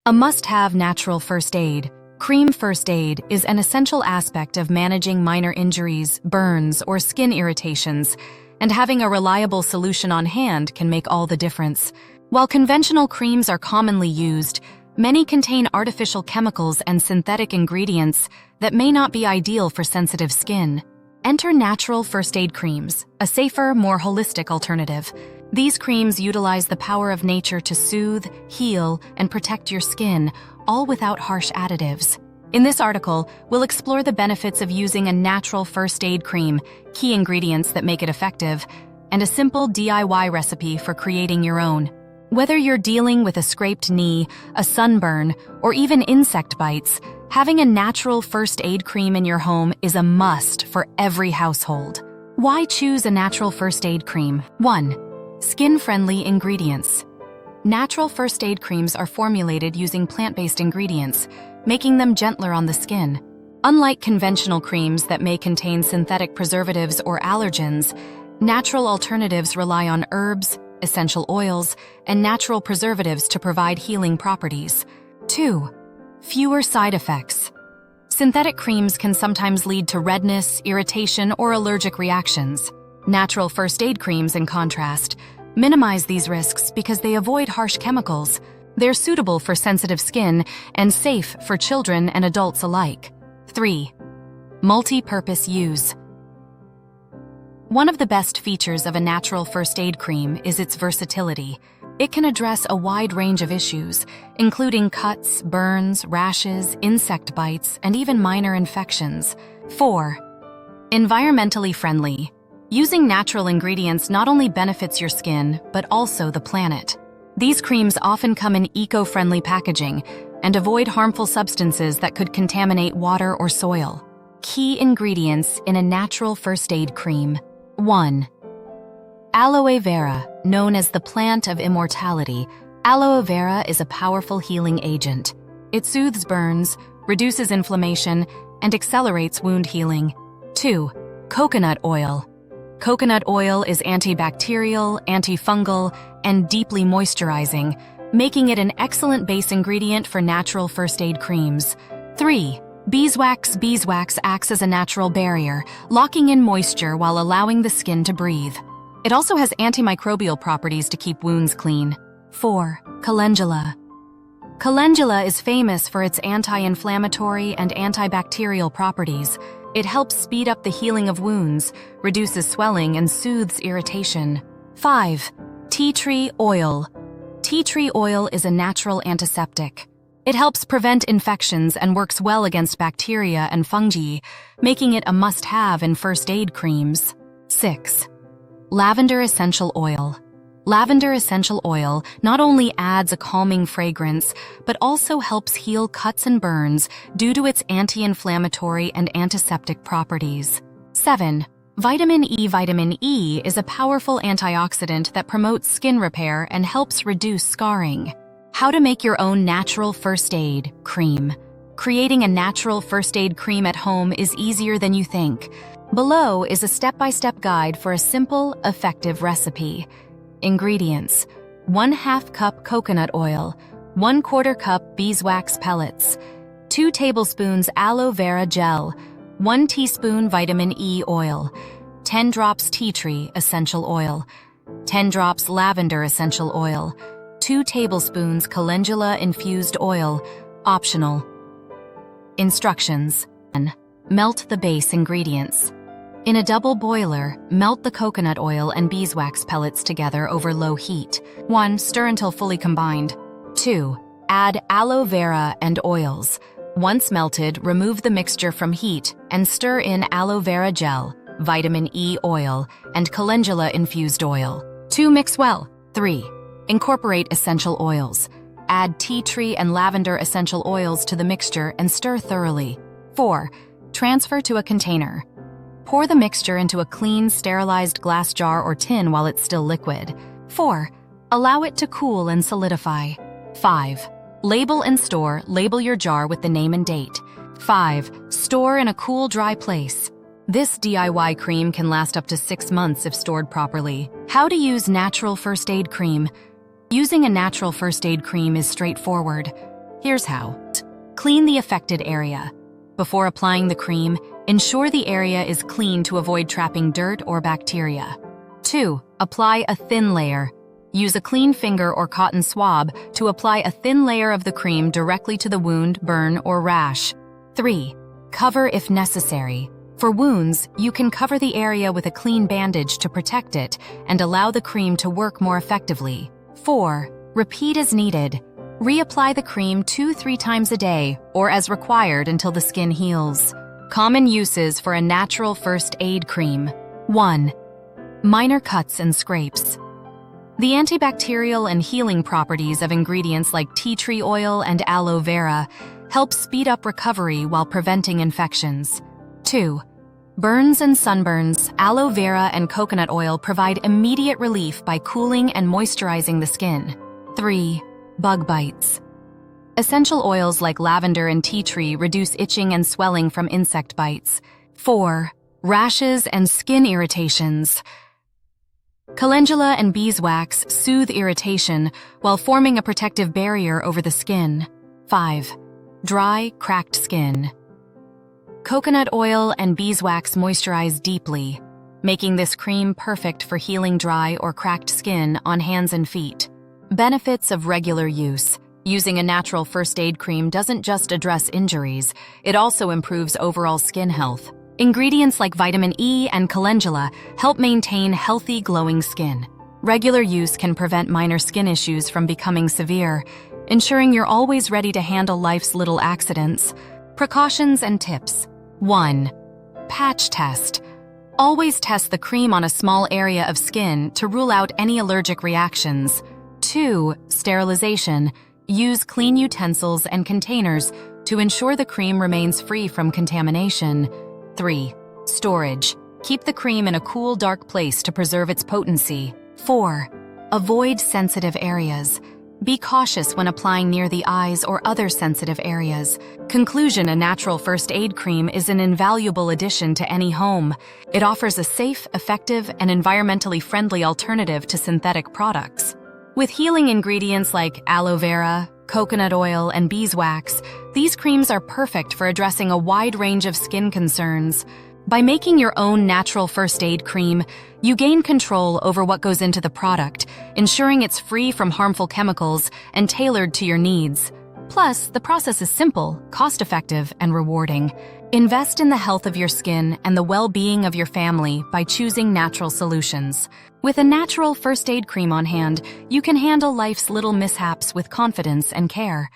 A must-have natural first aid. Cream first aid is an essential aspect of managing minor injuries, burns, or skin irritations, and having a reliable solution on hand can make all the difference. While conventional creams are commonly used, many contain artificial chemicals and synthetic ingredients that may not be ideal for sensitive skin. Enter natural first aid creams, a safer, more holistic alternative. These creams utilize the power of nature to soothe, heal, and protect your skin, all without harsh additives. In this article, we'll explore the benefits of using a natural first aid cream, key ingredients that make it effective, and a simple DIY recipe for creating your own. Whether you're dealing with a scraped knee, a sunburn, or even insect bites, having a natural first aid cream in your home is a must for every household. Why choose a natural first aid cream? 1. Skin-friendly ingredients. Natural first aid creams are formulated using plant-based ingredients, making them gentler on the skin. Unlike conventional creams that may contain synthetic preservatives or allergens, natural alternatives rely on herbs, essential oils, and natural preservatives to provide healing properties. 2. Fewer side effects. Synthetic creams can sometimes lead to redness, irritation, or allergic reactions. Natural first aid creams, in contrast, minimize these risks because they avoid harsh chemicals. They're suitable for sensitive skin and safe for children and adults alike. 3. Multi-purpose use. One of the best features of a natural first aid cream is its versatility. It can address a wide range of issues, including cuts, burns, rashes, insect bites, and even minor infections. 4. Environmentally friendly. Using natural ingredients not only benefits your skin, but also the planet. These creams often come in eco-friendly packaging and avoid harmful substances that could contaminate water or soil. Key ingredients in a natural first aid cream. 1. Aloe vera, known as the plant of immortality. Aloe vera is a powerful healing agent. It soothes burns, reduces inflammation, and accelerates wound healing. 2. Coconut oil. Coconut oil is antibacterial, antifungal, and deeply moisturizing, making it an excellent base ingredient for natural first aid creams. 3. Beeswax. Beeswax acts as a natural barrier, locking in moisture while allowing the skin to breathe. It also has antimicrobial properties to keep wounds clean. 4. Calendula. Calendula is famous for its anti-inflammatory and antibacterial properties. It helps speed up the healing of wounds, reduces swelling, and soothes irritation. 5. Tea tree oil. Tea tree oil is a natural antiseptic. It helps prevent infections and works well against bacteria and fungi, making it a must-have in first aid creams. 6. Lavender essential oil. Lavender essential oil not only adds a calming fragrance, but also helps heal cuts and burns due to its anti-inflammatory and antiseptic properties. 7. Vitamin E. Vitamin E is a powerful antioxidant that promotes skin repair and helps reduce scarring. How to make your own natural first aid cream. Creating a natural first aid cream at home is easier than you think. Below is a step-by-step guide for a simple, effective recipe. Ingredients: 1/2 cup coconut oil, 1/4 cup beeswax pellets, 2 tablespoons aloe vera gel, 1 teaspoon vitamin E oil, 10 drops tea tree essential oil, 10 drops lavender essential oil, 2 tablespoons calendula infused oil, optional. Instructions. 1. Melt the base ingredients. In a double boiler, melt the coconut oil and beeswax pellets together over low heat. 1. Stir until fully combined. 2. Add aloe vera and oils. Once melted, remove the mixture from heat and stir in aloe vera gel, vitamin E oil, and calendula infused oil. 2. Mix well. 3. Incorporate essential oils. Add tea tree and lavender essential oils to the mixture and stir thoroughly. 4. Transfer to a container. Pour the mixture into a clean, sterilized glass jar or tin while it's still liquid. 4. Allow it to cool and solidify. 5. Label and store. Label your jar with the name and date. 5. Store in a cool, dry place. This DIY cream can last up to 6 months if stored properly. How to use natural first aid cream. Using a natural first aid cream is straightforward. Here's how. Clean the affected area. Before applying the cream, ensure the area is clean to avoid trapping dirt or bacteria. 2. Apply a thin layer. Use a clean finger or cotton swab to apply a thin layer of the cream directly to the wound, burn, or rash. 3. Cover if necessary. For wounds, you can cover the area with a clean bandage to protect it and allow the cream to work more effectively. 4. Repeat as needed. Reapply the cream 2-3 times a day or as required until the skin heals. Common uses for a natural first aid cream. 1. Minor cuts and scrapes. The antibacterial and healing properties of ingredients like tea tree oil and aloe vera help speed up recovery while preventing infections. 2. Burns and sunburns. Aloe vera and coconut oil provide immediate relief by cooling and moisturizing the skin. 3. Bug bites. Essential oils like lavender and tea tree reduce itching and swelling from insect bites. 4. Rashes and skin irritations. Calendula and beeswax soothe irritation while forming a protective barrier over the skin. 5. Dry, cracked skin. Coconut oil and beeswax moisturize deeply, making this cream perfect for healing dry or cracked skin on hands and feet. Benefits of regular use. Using a natural first aid cream doesn't just address injuries, it also improves overall skin health. Ingredients like vitamin E and calendula help maintain healthy, glowing skin. Regular use can prevent minor skin issues from becoming severe, ensuring you're always ready to handle life's little accidents. Precautions and tips. 1. Patch test. Always test the cream on a small area of skin to rule out any allergic reactions. 2. Sterilization. Use clean utensils and containers to ensure the cream remains free from contamination. 3. Storage. Keep the cream in a cool, dark place to preserve its potency. 4. Avoid sensitive areas. Be cautious when applying near the eyes or other sensitive areas. Conclusion: a natural first aid cream is an invaluable addition to any home. It offers a safe, effective, and environmentally friendly alternative to synthetic products. With healing ingredients like aloe vera, coconut oil, and beeswax, these creams are perfect for addressing a wide range of skin concerns. By making your own natural first aid cream, you gain control over what goes into the product, ensuring it's free from harmful chemicals and tailored to your needs. Plus, the process is simple, cost-effective, and rewarding. Invest in the health of your skin and the well-being of your family by choosing natural solutions. With a natural first aid cream on hand, you can handle life's little mishaps with confidence and care.